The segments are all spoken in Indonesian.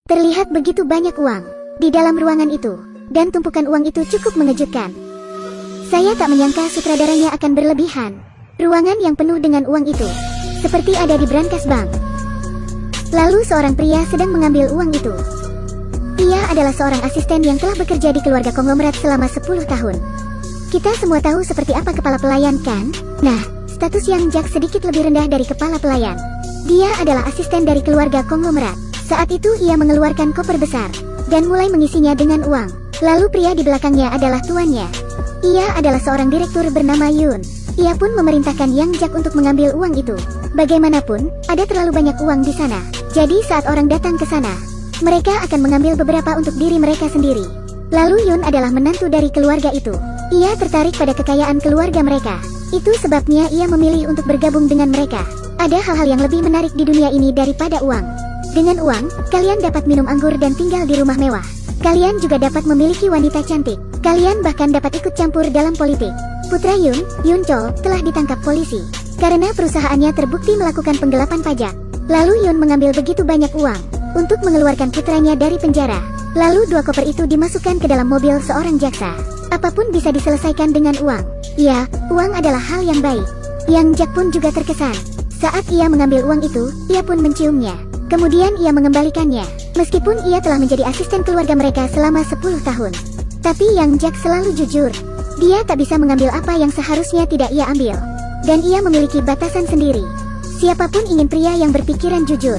Terlihat begitu banyak uang di dalam ruangan itu, dan tumpukan uang itu cukup mengejutkan. Saya tak menyangka sutradaranya akan berlebihan. Ruangan yang penuh dengan uang itu seperti ada di brankas bank. Lalu seorang pria sedang mengambil uang itu. Ia adalah seorang asisten yang telah bekerja di keluarga konglomerat selama 10 tahun. Kita semua tahu seperti apa kepala pelayan, kan? Nah, status Yang Jack sedikit lebih rendah dari kepala pelayan. Dia adalah asisten dari keluarga konglomerat. Saat itu ia mengeluarkan koper besar dan mulai mengisinya dengan uang. Lalu pria di belakangnya adalah tuannya. Ia adalah seorang direktur bernama Yun. Ia pun memerintahkan Yang Jack untuk mengambil uang itu. Bagaimanapun, ada terlalu banyak uang di sana. Jadi saat orang datang ke sana, mereka akan mengambil beberapa untuk diri mereka sendiri. Lalu Yun adalah menantu dari keluarga itu. Ia tertarik pada kekayaan keluarga mereka. Itu sebabnya ia memilih untuk bergabung dengan mereka. Ada hal-hal yang lebih menarik di dunia ini daripada uang. Dengan uang, kalian dapat minum anggur dan tinggal di rumah mewah. Kalian juga dapat memiliki wanita cantik. Kalian bahkan dapat ikut campur dalam politik. Putra Yun, Yun Chol, telah ditangkap polisi karena perusahaannya terbukti melakukan penggelapan pajak. Lalu Yun mengambil begitu banyak uang untuk mengeluarkan putranya dari penjara. Lalu 2 koper itu dimasukkan ke dalam mobil seorang jaksa. Apapun bisa diselesaikan dengan uang. Ya, uang adalah hal yang baik. Yang Jack pun juga terkesan. Saat ia mengambil uang itu, ia pun menciumnya. Kemudian ia mengembalikannya. Meskipun ia telah menjadi asisten keluarga mereka selama 10 tahun. Tapi Yang Jack selalu jujur. Dia tak bisa mengambil apa yang seharusnya tidak ia ambil. Dan ia memiliki batasan sendiri. Siapapun ingin pria yang berpikiran jujur.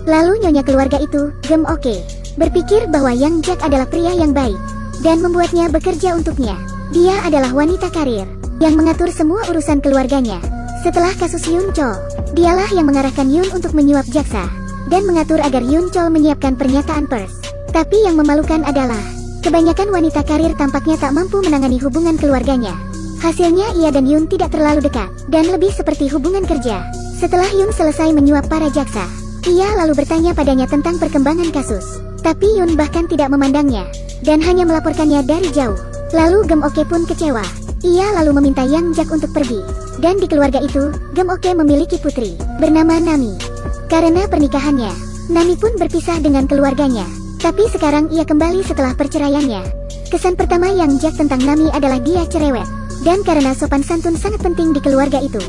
Lalu nyonya keluarga itu, Gem Oke, berpikir bahwa Yang Jack adalah pria yang baik dan membuatnya bekerja untuknya. Dia adalah wanita karir yang mengatur semua urusan keluarganya. Setelah kasus Yun Chol, dialah yang mengarahkan Yun untuk menyuap jaksa dan mengatur agar Yun Chol menyiapkan pernyataan pers. Tapi yang memalukan adalah kebanyakan wanita karir tampaknya tak mampu menangani hubungan keluarganya. Hasilnya ia dan Yun tidak terlalu dekat dan lebih seperti hubungan kerja. Setelah Yun selesai menyuap para jaksa, ia lalu bertanya padanya tentang perkembangan kasus. Tapi Yun bahkan tidak memandangnya dan hanya melaporkannya dari jauh. Lalu Gem Oke pun kecewa. Ia lalu meminta Yang Jack untuk pergi. Dan di keluarga itu, Gem Oke memiliki putri bernama Nami. Karena pernikahannya, Nami pun berpisah dengan keluarganya. Tapi sekarang ia kembali setelah perceraiannya. Kesan pertama Yang Jack tentang Nami adalah dia cerewet. Dan karena sopan santun sangat penting di keluarga itu,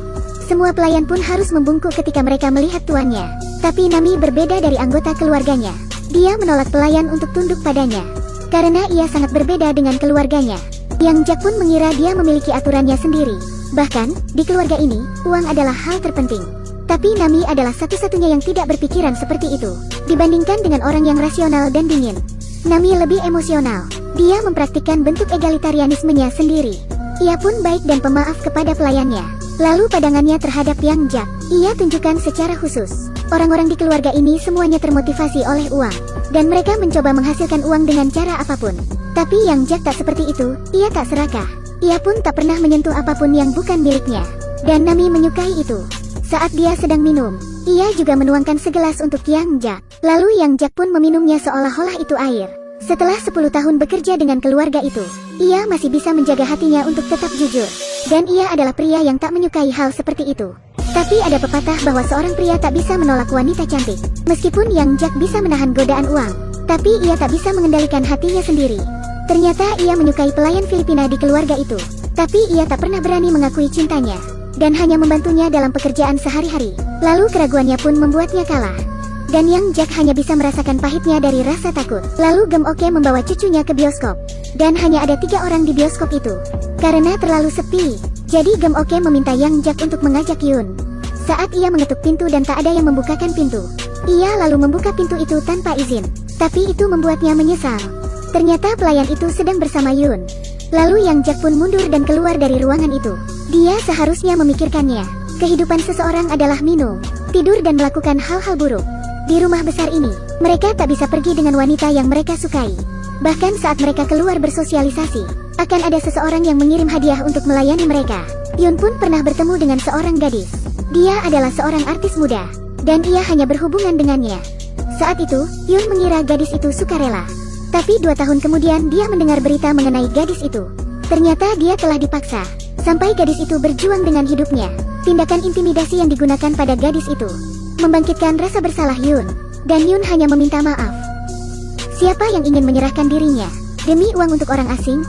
semua pelayan pun harus membungkuk ketika mereka melihat tuannya. Tapi Nami berbeda dari anggota keluarganya. Dia menolak pelayan untuk tunduk padanya karena ia sangat berbeda dengan keluarganya. Yang Jack pun mengira dia memiliki aturannya sendiri. Bahkan, di keluarga ini, uang adalah hal terpenting. Tapi Nami adalah satu-satunya yang tidak berpikiran seperti itu. Dibandingkan dengan orang yang rasional dan dingin, Nami lebih emosional. Dia mempraktikkan bentuk egalitarianismenya sendiri. Ia pun baik dan pemaaf kepada pelayannya. Lalu padangannya terhadap Yang Jack, ia tunjukkan secara khusus. Orang-orang di keluarga ini semuanya termotivasi oleh uang. Dan mereka mencoba menghasilkan uang dengan cara apapun. Tapi Yang Jack tak seperti itu, ia tak serakah. Ia pun tak pernah menyentuh apapun yang bukan miliknya. Dan Nami menyukai itu. Saat dia sedang minum, ia juga menuangkan segelas untuk Yang Jack. Lalu Yang Jack pun meminumnya seolah-olah itu air. Setelah 10 tahun bekerja dengan keluarga itu, ia masih bisa menjaga hatinya untuk tetap jujur. Dan ia adalah pria yang tak menyukai hal seperti itu. Tapi ada pepatah bahwa seorang pria tak bisa menolak wanita cantik. Meskipun Yang Jack bisa menahan godaan uang, tapi ia tak bisa mengendalikan hatinya sendiri. Ternyata ia menyukai pelayan Filipina di keluarga itu. Tapi ia tak pernah berani mengakui cintanya dan hanya membantunya dalam pekerjaan sehari-hari. Lalu keraguannya pun membuatnya kalah. Dan Yang Jack hanya bisa merasakan pahitnya dari rasa takut. Lalu Gem Oke membawa cucunya ke bioskop. Dan hanya ada 3 orang di bioskop itu karena terlalu sepi. Jadi Gem Oke meminta Yang Jack untuk mengajak Yun. Saat ia mengetuk pintu dan tak ada yang membukakan pintu, ia lalu membuka pintu itu tanpa izin. Tapi itu membuatnya menyesal. Ternyata pelayan itu sedang bersama Yun. Lalu Yang Jack pun mundur dan keluar dari ruangan itu. Dia seharusnya memikirkannya. Kehidupan seseorang adalah minum, tidur dan melakukan hal-hal buruk. Di rumah besar ini, mereka tak bisa pergi dengan wanita yang mereka sukai. Bahkan saat mereka keluar bersosialisasi, akan ada seseorang yang mengirim hadiah untuk melayani mereka. Yun pun pernah bertemu dengan seorang gadis. Dia adalah seorang artis muda, dan ia hanya berhubungan dengannya. Saat itu, Yun mengira gadis itu sukarela. Tapi 2 tahun kemudian dia mendengar berita mengenai gadis itu. Ternyata dia telah dipaksa, sampai gadis itu berjuang dengan hidupnya. Tindakan intimidasi yang digunakan pada gadis itu membangkitkan rasa bersalah Yun. dan Yun hanya meminta maaf. Siapa yang ingin menyerahkan dirinya demi uang untuk orang asing?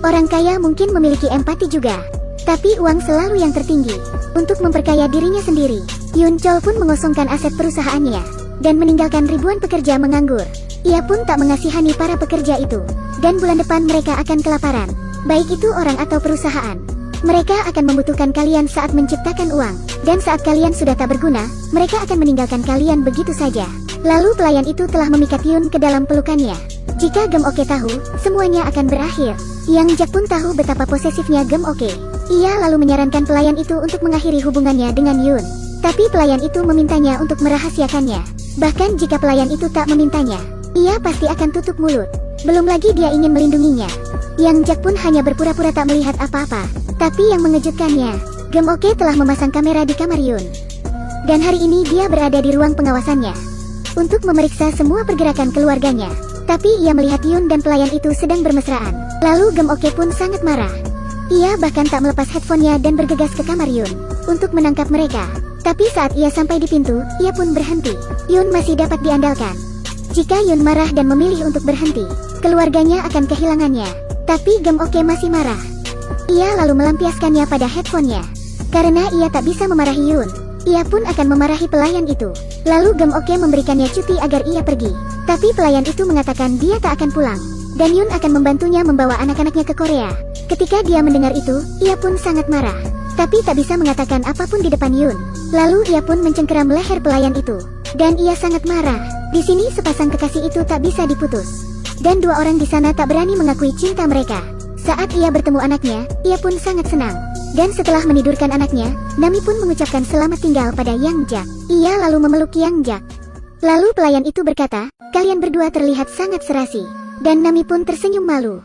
Orang kaya mungkin memiliki empati juga, tapi uang selalu yang tertinggi. Untuk memperkaya dirinya sendiri, Yun Chol pun mengosongkan aset perusahaannya dan meninggalkan ribuan pekerja menganggur. Ia pun tak mengasihani para pekerja itu, dan bulan depan mereka akan kelaparan. Baik itu orang atau perusahaan, mereka akan membutuhkan kalian saat menciptakan uang, dan saat kalian sudah tak berguna, mereka akan meninggalkan kalian begitu saja. Lalu pelayan itu telah memikat Yun ke dalam pelukannya. Jika Gem Oke tahu, semuanya akan berakhir. Yang Jack pun tahu betapa posesifnya Gem Oke. Ia lalu menyarankan pelayan itu untuk mengakhiri hubungannya dengan Yun. Tapi pelayan itu memintanya untuk merahasiakannya. Bahkan jika pelayan itu tak memintanya, ia pasti akan tutup mulut. Belum lagi dia ingin melindunginya. Yang Jack pun hanya berpura-pura tak melihat apa-apa. Tapi yang mengejutkannya, Gem Oke telah memasang kamera di kamar Yun. Dan hari ini dia berada di ruang pengawasannya untuk memeriksa semua pergerakan keluarganya. Tapi ia melihat Yun dan pelayan itu sedang bermesraan. Lalu Gem Oke pun sangat marah. Ia bahkan tak melepas headphone-nya dan bergegas ke kamar Yun untuk menangkap mereka. Tapi saat ia sampai di pintu, ia pun berhenti. Yun masih dapat diandalkan. Jika Yun marah dan memilih untuk berhenti, keluarganya akan kehilangannya. Tapi Gem Oke masih marah. Ia lalu melampiaskannya pada headphone-nya. Karena ia tak bisa memarahi Yun, ia pun akan memarahi pelayan itu. Lalu Gem Oke memberikannya cuti agar ia pergi. Tapi pelayan itu mengatakan dia tak akan pulang, dan Yun akan membantunya membawa anak-anaknya ke Korea. Ketika dia mendengar itu, ia pun sangat marah. Tapi tak bisa mengatakan apapun di depan Yun. Lalu ia pun mencengkeram leher pelayan itu. Dan ia sangat marah. Di sini sepasang kekasih itu tak bisa diputus. Dan dua orang di sana tak berani mengakui cinta mereka. Saat ia bertemu anaknya, ia pun sangat senang. Dan setelah menidurkan anaknya, Nami pun mengucapkan selamat tinggal pada Yang Jack. Ia lalu memeluk Yang Jack. Lalu pelayan itu berkata, "Kalian berdua terlihat sangat serasi." Dan Nami pun tersenyum malu.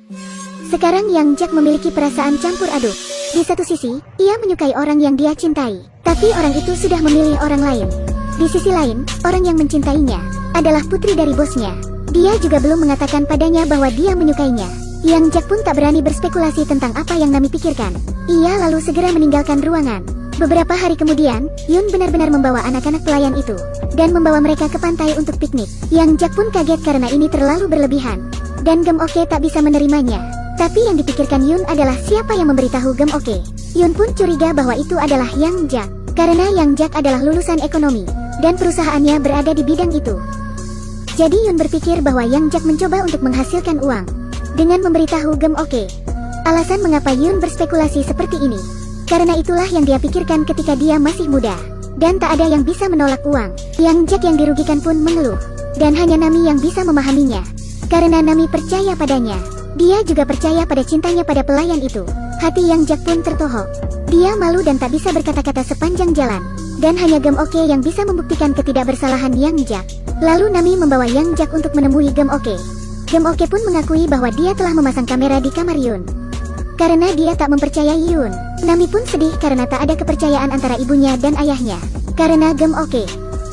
Sekarang Yang Jack memiliki perasaan campur aduk. Di satu sisi, ia menyukai orang yang dia cintai, tapi orang itu sudah memilih orang lain. Di sisi lain, orang yang mencintainya adalah putri dari bosnya. Dia juga belum mengatakan padanya bahwa dia menyukainya. Yang Jack pun tak berani berspekulasi tentang apa yang Nami pikirkan. Ia lalu segera meninggalkan ruangan. Beberapa hari kemudian, Yun benar-benar membawa anak-anak pelayan itu dan membawa mereka ke pantai untuk piknik. Yang Jack pun kaget karena ini terlalu berlebihan, dan Gem Oke tak bisa menerimanya. Tapi yang dipikirkan Yun adalah siapa yang memberitahu Gem Oke. Yun pun curiga bahwa itu adalah Yang Jack, karena Yang Jack adalah lulusan ekonomi, dan perusahaannya berada di bidang itu. Jadi Yun berpikir bahwa Yang Jack mencoba untuk menghasilkan uang dengan memberitahu Gem Oke. Alasan mengapa Yun berspekulasi seperti ini, karena itulah yang dia pikirkan ketika dia masih muda, dan tak ada yang bisa menolak uang. Yang Jack yang dirugikan pun mengeluh, dan hanya Nami yang bisa memahaminya, karena Nami percaya padanya. Dia juga percaya pada cintanya pada pelayan itu. Hati Yang Jack pun tertohok. Dia malu dan tak bisa berkata-kata sepanjang jalan, dan hanya Gem Oke yang bisa membuktikan ketidakbersalahan Yang Jack. Lalu Nami membawa Yang Jack untuk menemui Gem Oke. Gem Oke pun mengakui bahwa dia telah memasang kamera di kamar Yun, karena dia tak mempercayai Yun. Nami pun sedih karena tak ada kepercayaan antara ibunya dan ayahnya, karena Gem Oke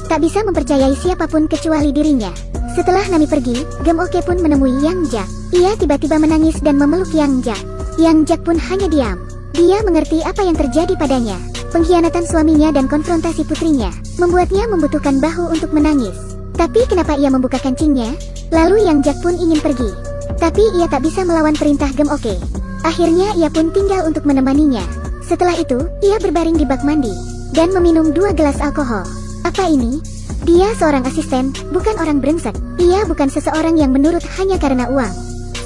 tak bisa mempercayai siapapun kecuali dirinya. Setelah Nami pergi, Gem Oke pun menemui Yang Jack. Ia tiba-tiba menangis dan memeluk Yang Jack. Yang Jack pun hanya diam. Dia mengerti apa yang terjadi padanya. Pengkhianatan suaminya dan konfrontasi putrinya membuatnya membutuhkan bahu untuk menangis. Tapi kenapa ia membuka kancingnya? Lalu Yang Jack pun ingin pergi, tapi ia tak bisa melawan perintah Gem Oke. Akhirnya ia pun tinggal untuk menemaninya. Setelah itu, ia berbaring di bak mandi dan meminum 2 gelas alkohol. Apa ini? Dia seorang asisten, bukan orang brengsek. Ia bukan seseorang yang menurut hanya karena uang.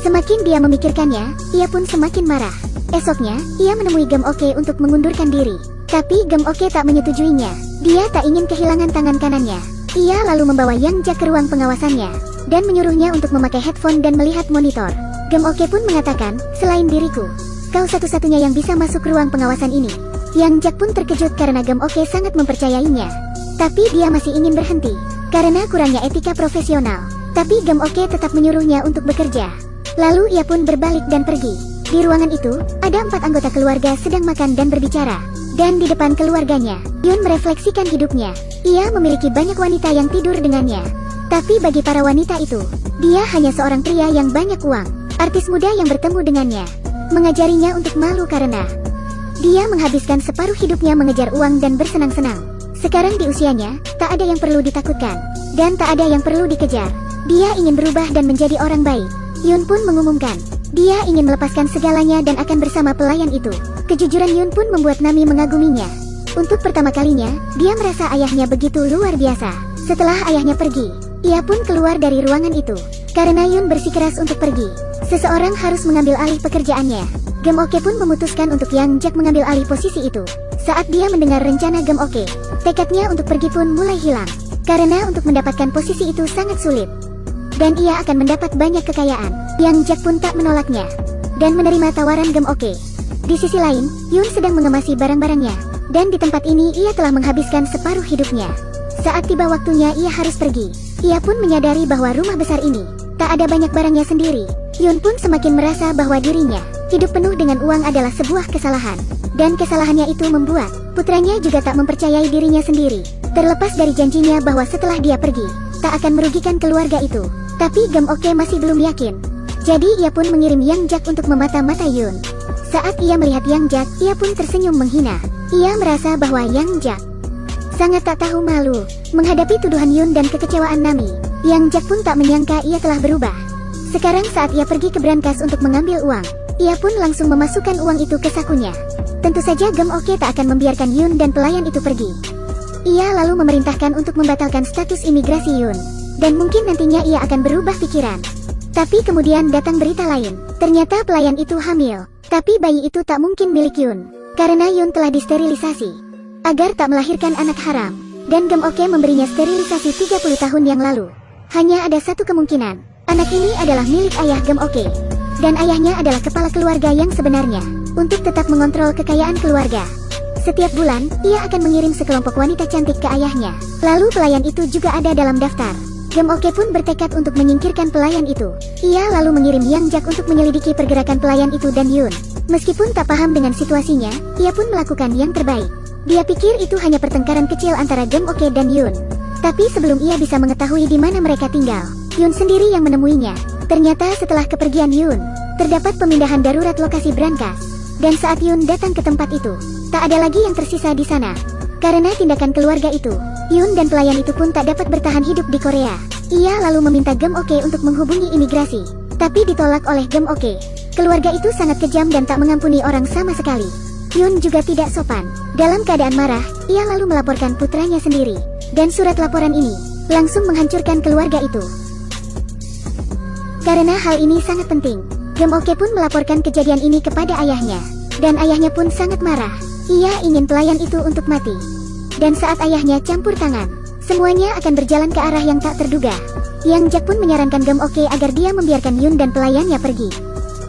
Semakin dia memikirkannya, ia pun semakin marah. Esoknya, ia menemui Gem Oke untuk mengundurkan diri. Tapi Gem Oke tak menyetujuinya. Dia tak ingin kehilangan tangan kanannya. Ia lalu membawa Yang Jack ke ruang pengawasannya dan menyuruhnya untuk memakai headphone dan melihat monitor. Gem Oke pun mengatakan, "Selain diriku, kau satu-satunya yang bisa masuk ruang pengawasan ini." Yang Jack pun terkejut karena Gem Oke sangat mempercayainya. Tapi dia masih ingin berhenti karena kurangnya etika profesional. Tapi Gem Oke tetap menyuruhnya untuk bekerja. Lalu ia pun berbalik dan pergi. Di ruangan itu, ada 4 anggota keluarga sedang makan dan berbicara. Dan di depan keluarganya, Yun merefleksikan hidupnya. Ia memiliki banyak wanita yang tidur dengannya. Tapi bagi para wanita itu, dia hanya seorang pria yang banyak uang. Artis muda yang bertemu dengannya mengajarinya untuk malu karena dia menghabiskan separuh hidupnya mengejar uang dan bersenang-senang. Sekarang di usianya, tak ada yang perlu ditakutkan. Dan tak ada yang perlu dikejar. Dia ingin berubah dan menjadi orang baik. Yun pun mengumumkan, dia ingin melepaskan segalanya dan akan bersama pelayan itu. Kejujuran Yun pun membuat Nami mengaguminya. Untuk pertama kalinya, dia merasa ayahnya begitu luar biasa. Setelah ayahnya pergi, ia pun keluar dari ruangan itu. Karena Yun bersikeras untuk pergi, seseorang harus mengambil alih pekerjaannya. Gem Oke pun memutuskan untuk Yang Jack mengambil alih posisi itu. Saat dia mendengar rencana Gem Oke, tekadnya untuk pergi pun mulai hilang. Karena untuk mendapatkan posisi itu sangat sulit. Dan ia akan mendapat banyak kekayaan. Yang Jack pun tak menolaknya dan menerima tawaran Gem Oke. Di sisi lain, Yun sedang mengemasi barang-barangnya. Dan di tempat ini ia telah menghabiskan separuh hidupnya. Saat tiba waktunya ia harus pergi. Ia pun menyadari bahwa rumah besar ini tak ada banyak barangnya sendiri. Yun pun semakin merasa bahwa dirinya hidup penuh dengan uang adalah sebuah kesalahan. Dan kesalahannya itu membuat putranya juga tak mempercayai dirinya sendiri. Terlepas dari janjinya bahwa setelah dia pergi, tak akan merugikan keluarga itu. Tapi Gem Oke masih belum yakin. Jadi ia pun mengirim Yang Jack untuk memata-matai Yun. Saat ia melihat Yang Jack, ia pun tersenyum menghina. Ia merasa bahwa Yang Jack sangat tak tahu malu menghadapi tuduhan Yun dan kekecewaan Nami. Yang Jack pun tak menyangka ia telah berubah. Sekarang saat ia pergi ke brankas untuk mengambil uang, ia pun langsung memasukkan uang itu ke sakunya. Tentu saja Gem Oke tak akan membiarkan Yun dan pelayan itu pergi. Ia lalu memerintahkan untuk membatalkan status imigrasi Yun. Dan mungkin nantinya ia akan berubah pikiran. Tapi kemudian datang berita lain. Ternyata pelayan itu hamil. Tapi bayi itu tak mungkin milik Yun. Karena Yun telah disterilisasi agar tak melahirkan anak haram. Dan Gem Oke memberinya sterilisasi 30 tahun yang lalu. Hanya ada satu kemungkinan. Anak ini adalah milik ayah Gem Oke. Dan ayahnya adalah kepala keluarga yang sebenarnya. Untuk tetap mengontrol kekayaan keluarga, setiap bulan, ia akan mengirim sekelompok wanita cantik ke ayahnya. Lalu pelayan itu juga ada dalam daftar. Gem Oke pun bertekad untuk menyingkirkan pelayan itu. Ia lalu mengirim Yang Jack untuk menyelidiki pergerakan pelayan itu dan Yun. Meskipun tak paham dengan situasinya, ia pun melakukan yang terbaik. Dia pikir itu hanya pertengkaran kecil antara Gem Oke dan Yun. Tapi sebelum ia bisa mengetahui di mana mereka tinggal, Yun sendiri yang menemuinya. Ternyata setelah kepergian Yun, terdapat pemindahan darurat lokasi brankas. Dan saat Yun datang ke tempat itu, tak ada lagi yang tersisa di sana. Karena tindakan keluarga itu, Yun dan pelayan itu pun tak dapat bertahan hidup di Korea. Ia lalu meminta Gem Oke untuk menghubungi imigrasi. Tapi ditolak oleh Gem Oke. Keluarga itu sangat kejam dan tak mengampuni orang sama sekali. Yun juga tidak sopan. Dalam keadaan marah, ia lalu melaporkan putranya sendiri. Dan surat laporan ini langsung menghancurkan keluarga itu. Karena hal ini sangat penting, Gem Oke pun melaporkan kejadian ini kepada ayahnya. Dan ayahnya pun sangat marah. Ia ingin pelayan itu untuk mati. Dan saat ayahnya campur tangan, semuanya akan berjalan ke arah yang tak terduga. Yang Jack pun menyarankan Gem Oke agar dia membiarkan Yun dan pelayannya pergi.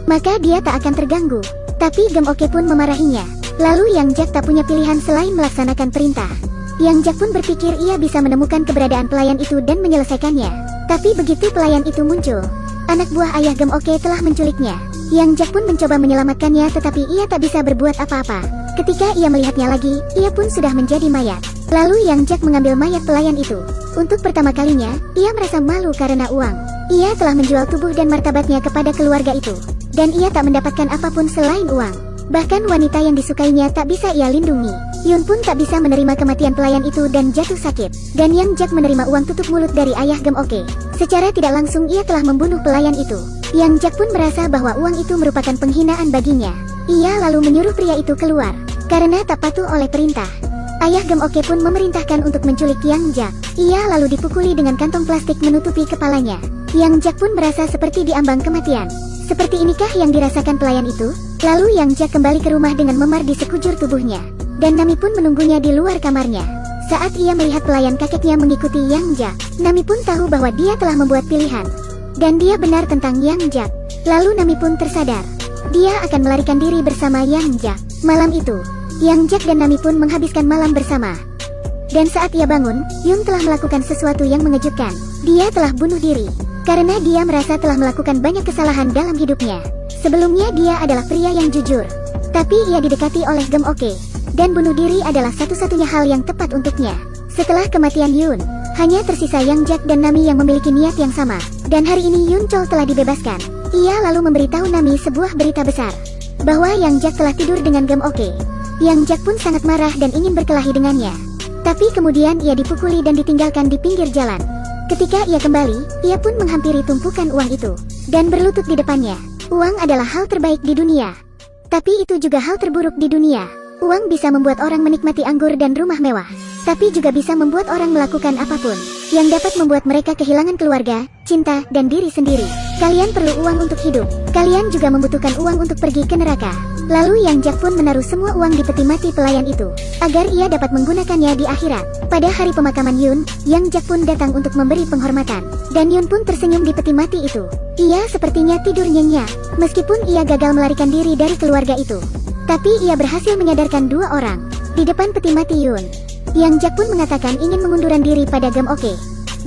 Maka dia tak akan terganggu. Tapi Gem Oke pun memarahinya. Lalu Yang Jack tak punya pilihan selain melaksanakan perintah. Yang Jack pun berpikir ia bisa menemukan keberadaan pelayan itu dan menyelesaikannya. Tapi begitu pelayan itu muncul, anak buah ayah Gem Oke telah menculiknya. Yang Jack pun mencoba menyelamatkannya tetapi ia tak bisa berbuat apa-apa. Ketika ia melihatnya lagi, ia pun sudah menjadi mayat. Lalu Yang Jack mengambil mayat pelayan itu. Untuk pertama kalinya, ia merasa malu karena uang. Ia telah menjual tubuh dan martabatnya kepada keluarga itu. Dan ia tak mendapatkan apapun selain uang. Bahkan wanita yang disukainya tak bisa ia lindungi. Yun pun tak bisa menerima kematian pelayan itu dan jatuh sakit. Dan Yang Jack menerima uang tutup mulut dari ayah Gem Oke. Secara tidak langsung ia telah membunuh pelayan itu. Yang Jack pun merasa bahwa uang itu merupakan penghinaan baginya. Ia lalu menyuruh pria itu keluar karena tak patuh oleh perintah. Ayah Gem Oke pun memerintahkan untuk menculik Yang Jack. Ia lalu dipukuli dengan kantong plastik menutupi kepalanya. Yang Jack pun merasa seperti diambang kematian. Seperti inikah yang dirasakan pelayan itu? Lalu Yang Jack kembali ke rumah dengan memar di sekujur tubuhnya. Dan Nami pun menunggunya di luar kamarnya. Saat ia melihat pelayan kakeknya mengikuti Yang Jack, Nami pun tahu bahwa dia telah membuat pilihan. Dan dia benar tentang Yang Jack. Lalu Nami pun tersadar. Dia akan melarikan diri bersama Yang Jack. Malam itu, Yang Jack dan Nami pun menghabiskan malam bersama. Dan saat ia bangun, Yun telah melakukan sesuatu yang mengejutkan. Dia telah bunuh diri. Karena dia merasa telah melakukan banyak kesalahan dalam hidupnya. Sebelumnya dia adalah pria yang jujur. Tapi ia didekati oleh Gem Oke. Dan bunuh diri adalah satu-satunya hal yang tepat untuknya. Setelah kematian Yun, hanya tersisa Yang Jack dan Nami yang memiliki niat yang sama. Dan hari ini Yun Chol telah dibebaskan. Ia lalu memberitahu Nami sebuah berita besar. Bahwa Yang Jack telah tidur dengan Gem Oke. Yang Jack pun sangat marah dan ingin berkelahi dengannya. Tapi kemudian ia dipukuli dan ditinggalkan di pinggir jalan. Ketika ia kembali, ia pun menghampiri tumpukan uang itu dan berlutut di depannya. Uang adalah hal terbaik di dunia. Tapi itu juga hal terburuk di dunia. Uang bisa membuat orang menikmati anggur dan rumah mewah. Tapi juga bisa membuat orang melakukan apapun yang dapat membuat mereka kehilangan keluarga, cinta, dan diri sendiri. Kalian perlu uang untuk hidup. Kalian juga membutuhkan uang untuk pergi ke neraka. Lalu Yang Jak pun menaruh semua uang di peti mati pelayan itu, agar ia dapat menggunakannya di akhirat. Pada hari pemakaman Yun, Yang Jak pun datang untuk memberi penghormatan. Dan Yun pun tersenyum di peti mati itu. Ia sepertinya tidur nyenyak, meskipun ia gagal melarikan diri dari keluarga itu. Tapi ia berhasil menyadarkan dua orang. Di depan peti mati Yun, Yang Jak pun mengatakan ingin mengunduran diri pada Gam Oke.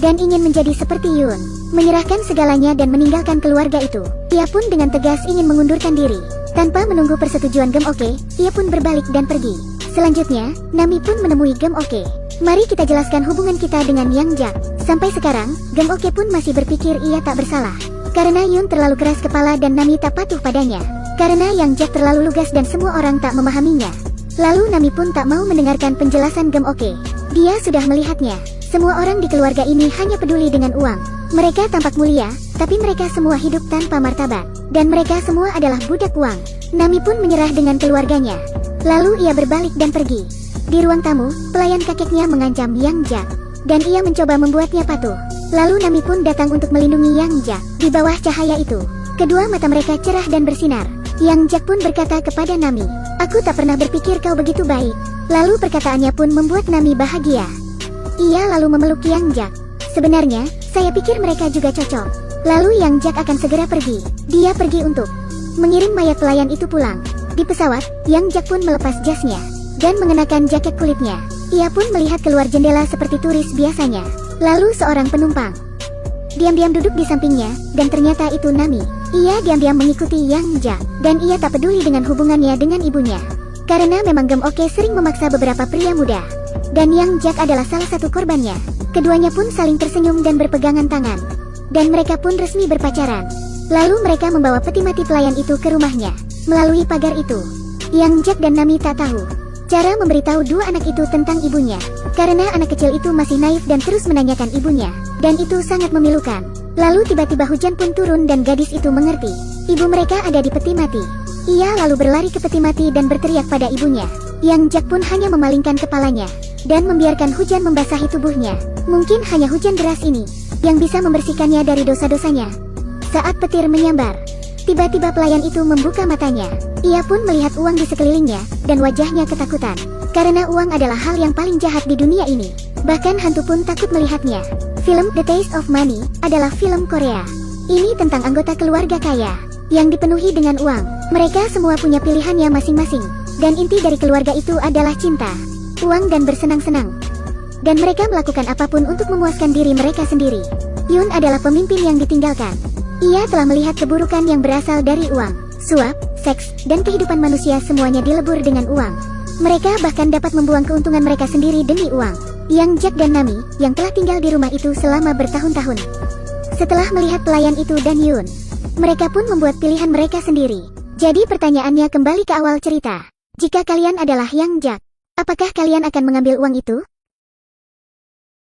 Dan ingin menjadi seperti Yun, menyerahkan segalanya dan meninggalkan keluarga itu. Ia pun dengan tegas ingin mengundurkan diri. Tanpa menunggu persetujuan Gam Oke, ia pun berbalik dan pergi. Selanjutnya, Nami pun menemui Gam Oke. Mari kita jelaskan hubungan kita dengan Yang Jak. Sampai sekarang, Gam Oke pun masih berpikir ia tak bersalah. Karena Yun terlalu keras kepala dan Nami tak patuh padanya. Karena Yang Jak terlalu lugas dan semua orang tak memahaminya. Lalu Nami pun tak mau mendengarkan penjelasan Gam Oke. Dia sudah melihatnya. Semua orang di keluarga ini hanya peduli dengan uang. Mereka tampak mulia, tapi mereka semua hidup tanpa martabat. Dan mereka semua adalah budak uang. Nami pun menyerah dengan keluarganya. Lalu ia berbalik dan pergi. Di ruang tamu, pelayan kakeknya mengancam Yang Jak. Dan ia mencoba membuatnya patuh. Lalu Nami pun datang untuk melindungi Yang Jak. Di bawah cahaya itu, kedua mata mereka cerah dan bersinar. Yang Jak pun berkata kepada Nami, "Aku tak pernah berpikir kau begitu baik." Lalu perkataannya pun membuat Nami bahagia. Ia lalu memeluk Yang Jak. "Sebenarnya, saya pikir mereka juga cocok." Lalu Yang Jak akan segera pergi. Dia pergi untuk mengirim mayat pelayan itu pulang. Di pesawat, Yang Jak pun melepas jasnya dan mengenakan jaket kulitnya. Ia pun melihat keluar jendela seperti turis biasanya. Lalu seorang penumpang diam-diam duduk di sampingnya, dan ternyata itu Nami. Ia diam-diam mengikuti Yang Jak, dan ia tak peduli dengan hubungannya dengan ibunya. Karena memang Gam Oke sering memaksa beberapa pria muda. Dan Yang Jak adalah salah satu korbannya. Keduanya pun saling tersenyum dan berpegangan tangan. Dan mereka pun resmi berpacaran. Lalu mereka membawa peti mati pelayan itu ke rumahnya. Melalui pagar itu, Yang Jak dan Nami tak tahu cara memberitahu dua anak itu tentang ibunya. Karena anak kecil itu masih naif dan terus menanyakan ibunya. Dan itu sangat memilukan. Lalu tiba-tiba hujan pun turun dan gadis itu mengerti. Ibu mereka ada di peti mati. Ia lalu berlari ke peti mati dan berteriak pada ibunya. Yang Jak pun hanya memalingkan kepalanya dan membiarkan hujan membasahi tubuhnya. Mungkin hanya hujan deras ini yang bisa membersihkannya dari dosa-dosanya. Saat petir menyambar, tiba-tiba pelayan itu membuka matanya. Ia pun melihat uang di sekelilingnya, dan wajahnya ketakutan. Karena uang adalah hal yang paling jahat di dunia ini. Bahkan hantu pun takut melihatnya. Film The Taste of Money adalah film Korea. Ini tentang anggota keluarga kaya yang dipenuhi dengan uang. Mereka semua punya pilihannya masing-masing. Dan inti dari keluarga itu adalah cinta, uang dan bersenang-senang. Dan mereka melakukan apapun untuk memuaskan diri mereka sendiri. Yun adalah pemimpin yang ditinggalkan. Ia telah melihat keburukan yang berasal dari uang, suap, seks, dan kehidupan manusia semuanya dilebur dengan uang. Mereka bahkan dapat membuang keuntungan mereka sendiri demi uang. Yang Jak dan Nami, yang telah tinggal di rumah itu selama bertahun-tahun. Setelah melihat pelayan itu dan Yun, mereka pun membuat pilihan mereka sendiri. Jadi pertanyaannya kembali ke awal cerita. Jika kalian adalah Yang Jak, apakah kalian akan mengambil uang itu?